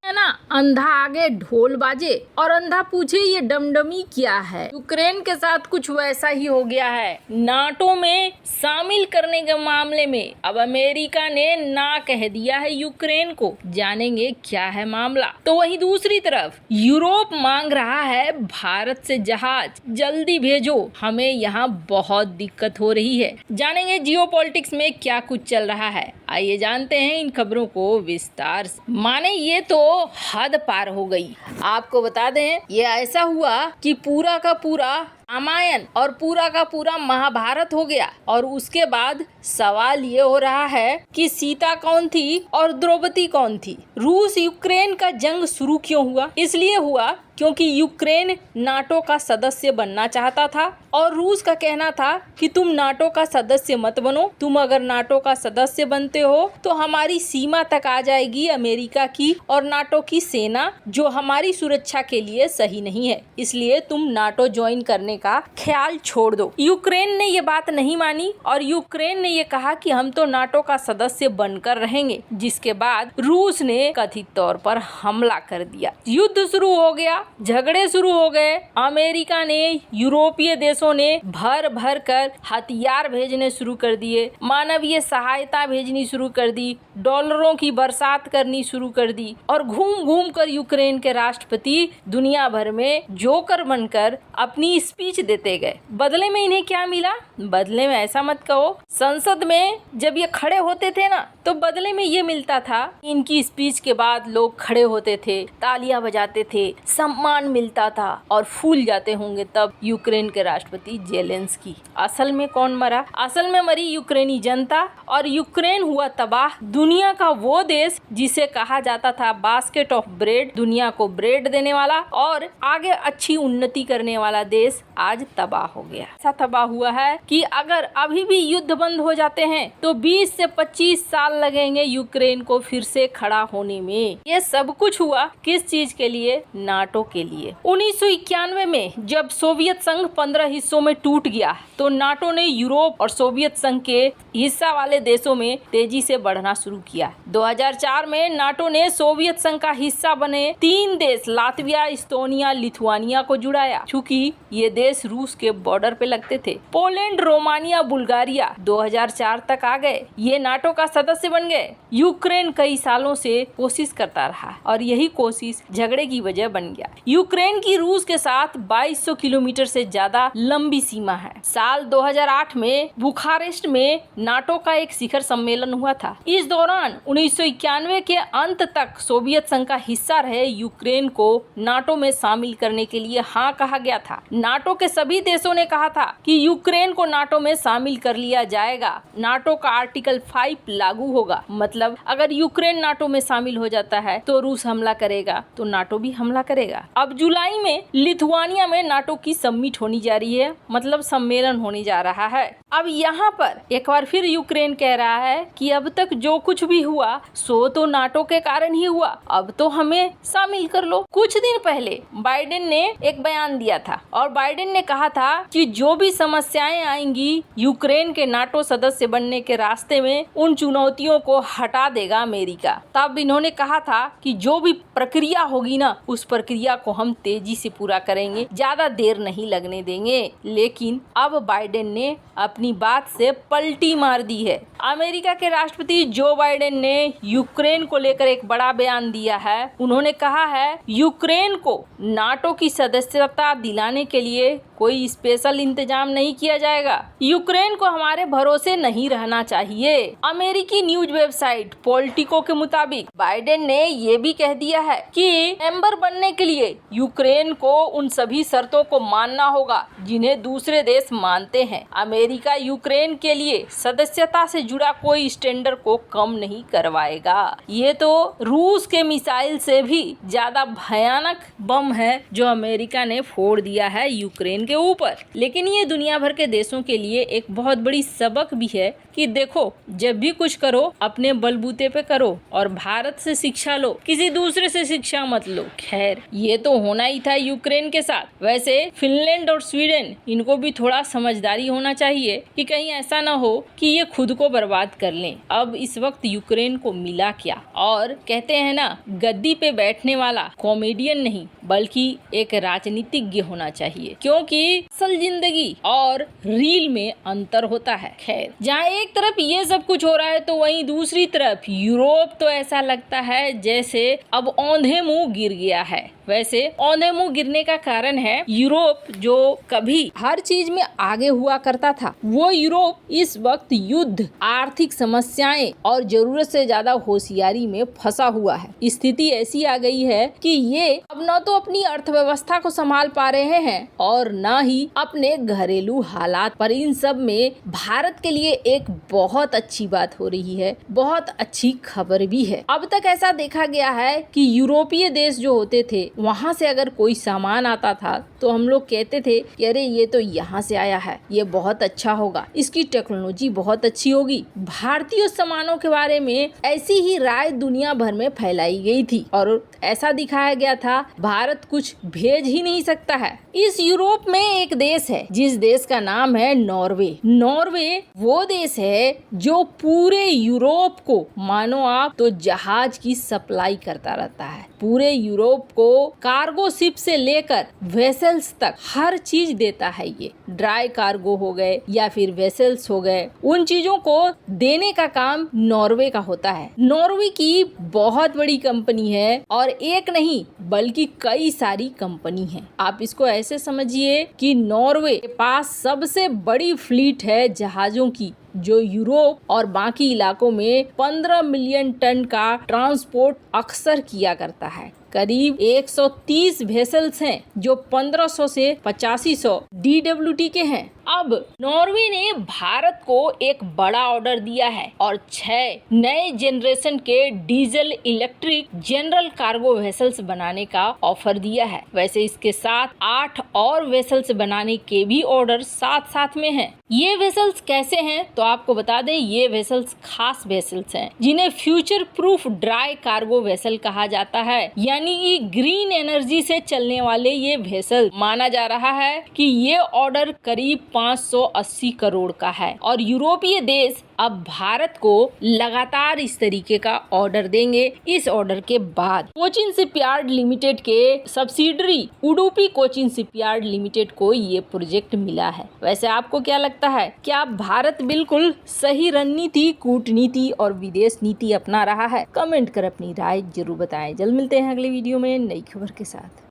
है ना, अंधा आगे ढोल बाजे और अंधा पूछे ये डमडमी क्या है। यूक्रेन के साथ कुछ वैसा ही हो गया है। नाटो में शामिल करने के मामले में अब अमेरिका ने ना कह दिया है यूक्रेन को। जानेंगे क्या है मामला। तो वहीं दूसरी तरफ यूरोप मांग रहा है भारत से जहाज, जल्दी भेजो, हमें यहाँ बहुत दिक्कत हो रही है। जानेंगे जियोपॉलिटिक्स में क्या कुछ चल रहा है। आइए जानते हैं इन खबरों को विस्तार से। माने ये तो हद पार हो गई। आपको बता दें ये ऐसा हुआ कि पूरा का पूरा रामायण और पूरा का पूरा महाभारत हो गया। और उसके बाद सवाल ये हो रहा है कि सीता कौन थी और द्रौपदी कौन थी। रूस यूक्रेन का जंग शुरू क्यों हुआ? इसलिए हुआ क्योंकि यूक्रेन नाटो का सदस्य बनना चाहता था और रूस का कहना था कि तुम नाटो का सदस्य मत बनो, तुम अगर नाटो का सदस्य बनते हो तो हमारी सीमा तक आ जाएगी अमेरिका की और नाटो की सेना, जो हमारी सुरक्षा के लिए सही नहीं है, इसलिए तुम नाटो ज्वाइन करने का ख्याल छोड़ दो। यूक्रेन ने ये बात नहीं मानी और यूक्रेन ने ये कहा कि हम तो नाटो का सदस्य बनकर रहेंगे, जिसके बाद रूस ने कथित तौर पर हमला कर दिया। युद्ध शुरू हो गया, झगड़े शुरू हो गए। अमेरिका ने, यूरोपीय देशों ने भर भर कर हथियार भेजने शुरू कर दिए, मानवीय सहायता भेजनी शुरू कर दी, डॉलरों की बरसात करनी शुरू कर दी और घूम घूम कर यूक्रेन के राष्ट्रपति दुनिया भर में जोकर बनकर अपनी स्पीच देते गए। बदले में इन्हें क्या मिला? बदले में ऐसा मत कहो, संसद में जब ये खड़े होते थे ना तो बदले में ये मिलता था। इनकी स्पीच के बाद लोग खड़े होते थे, तालियां बजाते थे, सम्मान मिलता था और फूल जाते होंगे तब यूक्रेन के राष्ट्रपति जेलेंस्की। असल में कौन मरा? असल में मरी यूक्रेनी जनता और यूक्रेन हुआ तबाह। दुनिया का वो देश जिसे कहा जाता था बास्केट ऑफ ब्रेड, दुनिया को ब्रेड देने वाला और आगे अच्छी उन्नति करने वाला देश, आज तबाह हो गया। ऐसा तबाह हुआ है कि अगर अभी भी युद्ध बंद हो जाते हैं तो 20 से 25 साल लगेंगे यूक्रेन को फिर से खड़ा होने में। ये सब कुछ हुआ किस चीज के लिए? नाटो के लिए। 1991 में जब सोवियत संघ 15 हिस्सों में टूट गया तो नाटो ने यूरोप और सोवियत संघ के हिस्सा वाले देशों में तेजी से बढ़ना शुरू किया। 2004 में नाटो ने सोवियत संघ का हिस्सा बने 3 देश लातविया, इस्टोनिया, लिथुआनिया को जुड़ाया, चूंकि ये देश रूस के बॉर्डर पे लगते थे। पोलैंड, रोमानिया, बुल्गारिया 2004 तक आ गए, ये नाटो का सदस्य बन गए। यूक्रेन कई सालों से कोशिश करता रहा और यही कोशिश झगड़े की वजह बन गया। यूक्रेन की रूस के साथ 2200 किलोमीटर से ज्यादा लंबी सीमा है। साल 2008 में बुखारेस्ट में नाटो का एक शिखर सम्मेलन हुआ था। इस दौरान 1991 के अंत तक सोवियत संघ का हिस्सा रहे यूक्रेन को नाटो में शामिल करने के लिए हाँ कहा गया था। नाटो के सभी देशों ने कहा था कि यूक्रेन को नाटो में शामिल कर लिया जाएगा। नाटो का आर्टिकल 5 लागू होगा, मतलब अगर यूक्रेन नाटो में शामिल हो जाता है तो रूस हमला करेगा तो नाटो भी हमला करेगा। अब जुलाई में लिथुआनिया में नाटो की समिट होने जा रही है, मतलब सम्मेलन होने जा रहा है। अब यहाँ पर एक बार फिर यूक्रेन कह रहा है कि अब तक जो कुछ भी हुआ सो तो नाटो के कारण ही हुआ, अब तो हमें शामिल कर लो। कुछ दिन पहले बाइडेन ने एक बयान दिया था और बाइडेन ने कहा था कि जो भी समस्याएं आएंगी यूक्रेन के नाटो सदस्य बनने के रास्ते में, उन चुनौतियों को हटा देगा अमेरिका। तब इन्होंने कहा था कि जो भी प्रक्रिया होगी ना उस प्रक्रिया को हम तेजी से पूरा करेंगे, ज्यादा देर नहीं लगने देंगे। लेकिन अब बाइडेन ने अपनी बात से पलटी मार दी है। अमेरिका के राष्ट्रपति जो बाइडेन ने यूक्रेन को लेकर एक बड़ा बयान दिया है। उन्होंने कहा है यूक्रेन को नाटो की सदस्यता दिलाने के लिए कोई स्पेशल इंतजाम नहीं किया जाएगा। यूक्रेन को हमारे भरोसे नहीं रहना चाहिए। अमेरिकी न्यूज वेबसाइट पॉलिटिको के मुताबिक बाइडेन ने ये भी कह दिया है कि मेंबर बनने के लिए यूक्रेन को उन सभी शर्तों को मानना होगा जिन्हें दूसरे देश मानते हैं। अमेरिका यूक्रेन के लिए सदस्यता से जुड़ा कोई स्टैंडर्ड को कम नहीं करवाएगा। ये तो रूस के मिसाइल से भी ज्यादा भयानक बम है जो अमेरिका ने फोड़ दिया है यूक्रेन के ऊपर। लेकिन ये दुनिया भर के देशों के लिए एक बहुत बड़ी सबक भी है कि देखो जब भी कुछ करो अपने बलबूते पे करो और भारत से शिक्षा लो, किसी दूसरे से शिक्षा मत लो। खैर ये तो होना ही था यूक्रेन के साथ। वैसे फिनलैंड और स्वीडन इनको भी थोड़ा समझदारी होना चाहिए कि कहीं ऐसा ना हो कि ये खुद को बर्बाद कर लें। अब इस वक्त यूक्रेन को मिला क्या, और कहते हैं ना गद्दी पे बैठने वाला कॉमेडियन नहीं बल्कि एक राजनीतिज्ञ होना चाहिए, क्योंकि असल जिंदगी और रील में अंतर होता है। खैर जहाँ एक तरफ ये सब कुछ हो रहा है तो वहीं दूसरी तरफ यूरोप तो ऐसा लगता है जैसे अब औंधे मुंह गिर गया है। वैसे औंधे मुंह गिरने का कारण है यूरोप जो कभी हर चीज में आगे हुआ करता था, वो यूरोप इस वक्त युद्ध, आर्थिक समस्याएं और जरूरत से ज्यादा होशियारी में फंसा हुआ है। स्थिति ऐसी आ गई है कि ये अब न तो अपनी अर्थव्यवस्था को संभाल पा रहे हैं और न ही अपने घरेलू हालात। पर इन सब में भारत के लिए एक बहुत अच्छी बात हो रही है, बहुत अच्छी खबर भी है। अब तक ऐसा देखा गया है कि यूरोपीय देश जो होते थे वहाँ से अगर कोई सामान आता था तो हम लोग कहते थे कि अरे ये तो यहाँ से आया है, ये बहुत अच्छा होगा, इसकी टेक्नोलॉजी बहुत अच्छी होगी। भारतीय सामानों के बारे में ऐसी ही राय दुनिया भर में फैलाई गई थी और ऐसा दिखाया गया था भारत कुछ भेज ही नहीं सकता है। इस यूरोप में एक देश है जिस देश का नाम है नॉर्वे। नॉर्वे वो देश है जो पूरे यूरोप को मानो आप तो जहाज की सप्लाई करता रहता है। पूरे यूरोप को कार्गो शिप से लेकर वेसल्स तक हर चीज देता है। ये ड्राई कार्गो हो गए या फिर वेसल्स हो गए, उन चीजों को देने का काम नॉर्वे का होता है। नॉर्वे की बहुत बड़ी कंपनी है और एक नहीं बल्कि कई सारी कंपनी है। आप इसको ऐसे समझिए कि नॉर्वे के पास सबसे बड़ी फ्लीट है जहाजों की, जो यूरोप और बाकी इलाकों में 15 मिलियन टन का ट्रांसपोर्ट अक्सर किया करता है। करीब 130 वेसल्स हैं जो 1500 से 8500 DWT के हैं। अब नॉर्वे ने भारत को एक बड़ा ऑर्डर दिया है और 6 नए जनरेशन के diesel electric general cargo vessels बनाने का ऑफर दिया है। वैसे इसके साथ 8 और वेसल्स बनाने के भी ऑर्डर साथ साथ में हैं। ये वेसल्स कैसे हैं तो आपको बता दें, ये वेसल्स खास वेसल्स हैं जिन्हें future proof dry cargo vessel कहा जाता है, यानी कि ग्रीन एनर्जी से चलने वाले ये वेसल। माना जा रहा है कि ये ऑर्डर करीब 580 करोड़ का है और यूरोपीय देश अब भारत को लगातार इस तरीके का ऑर्डर देंगे। इस ऑर्डर के बाद कोचिन शिपयार्ड लिमिटेड के subsidiary Udupi Cochin shipyard limited को ये प्रोजेक्ट मिला है। वैसे आपको क्या लगता है, क्या भारत बिल्कुल सही रणनीति, कूटनीति और विदेश नीति अपना रहा है? कमेंट कर अपनी राय जरूर बताएं। जल्द मिलते हैं अगले वीडियो में नई खबर के साथ।